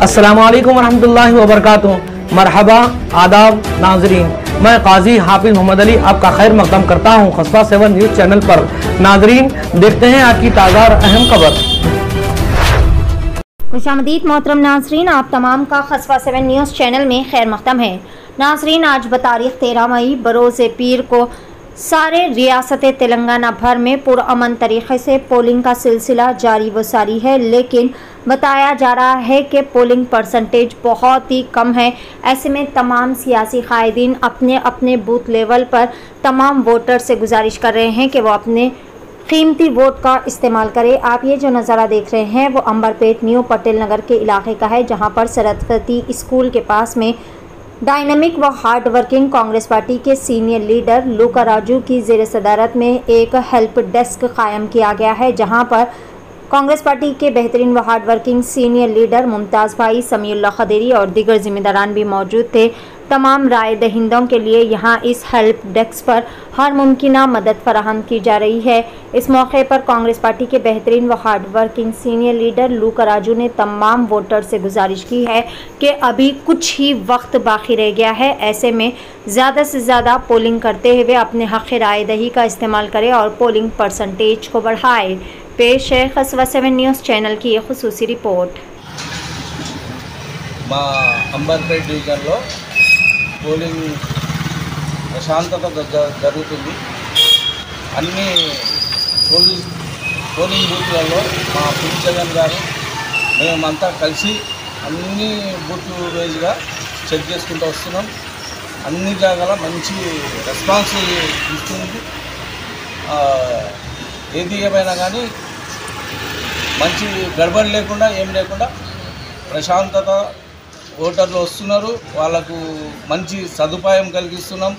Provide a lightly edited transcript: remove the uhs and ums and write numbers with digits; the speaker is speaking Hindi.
अस्सलामुअलैकुम वरहमतुल्लाहि वबरकातुहू। मरहबा, आदाब नाजरीन, मैं काजी हाफिज मोहम्मद अली आपका खैर मकदम करता हूँ कस्बा 7 न्यूज़ चैनल पर। नाजरीन, देखते हैं आज की ताज़ा और अहम खबर। खुशामदीद मोहतरम नाजरीन, आप तमाम का कस्बा 7 न्यूज़ चैनल में खैर मकदम है। नाजरीन, आज बतारीख 13 मई बरोज़ पीर को सारे रियासत तेलंगाना भर में पुरअमन तरीक़े से पोलिंग का सिलसिला जारी व सारी है, लेकिन बताया जा रहा है कि पोलिंग परसेंटेज बहुत ही कम है। ऐसे में तमाम सियासी कायदीन अपने अपने बूथ लेवल पर तमाम वोटर से गुजारिश कर रहे हैं कि वो अपने कीमती वोट का इस्तेमाल करें। आप ये जो नज़ारा देख रहे हैं वो अंबरपेट न्यू पटेल नगर के इलाके का है, जहाँ पर सरस्वती स्कूल के पास में डायनामिक व हार्ड वर्किंग कांग्रेस पार्टी के सीनियर लीडर लूका राजू की ज़ेर सदारत में एक हेल्प डेस्क कायम किया गया है, जहां पर कांग्रेस पार्टी के बेहतरीन व hard working senior leader Mumtaz भाई, समीउल्लाह खदेरी और दीगर जिम्मेदारान भी मौजूद थे। तमाम राय दहिंदों के लिए यहां इस हेल्प डेस्क पर हर मुमकिना मदद फराहम की जा रही है। इस मौके पर कांग्रेस पार्टी के बेहतरीन व हार्ड वर्किंग सीनियर लीडर लूका राजू ने तमाम वोटर से गुजारिश की है कि अभी कुछ ही वक्त बाकी रह गया है, ऐसे में ज़्यादा से ज़्यादा पोलिंग करते हुए अपने हक़ राय दही का इस्तेमाल करें और पोलिंग परसेंटेज को बढ़ाए। पेश है कस्बा 7 न्यूज़ चैनल की एक खुसूसी रिपोर्ट। अंबरपेट डिवीजन लो పోలింగ్ ప్రశాంతత జరుగుతుంది। అన్ని పోలింగ్ బూత్లలో మా పిన్ జగన్ గారు మేమంతా కలిసి అన్ని బూత్ వైజ్గా చెక్ చేసుకుంటూ వస్తున్నాం। అన్ని జాగాల మంచి రెస్పాన్స్ ఇస్తుంది। ఏది ఏమైనా కానీ మంచి గడబడి లేకుండా ఏం లేకుండా ప్రశాంతత ఓటర్లు వస్తున్నారు, వాళ్ళకు మంచి సదుపాయం కలిగిస్తున్నాం।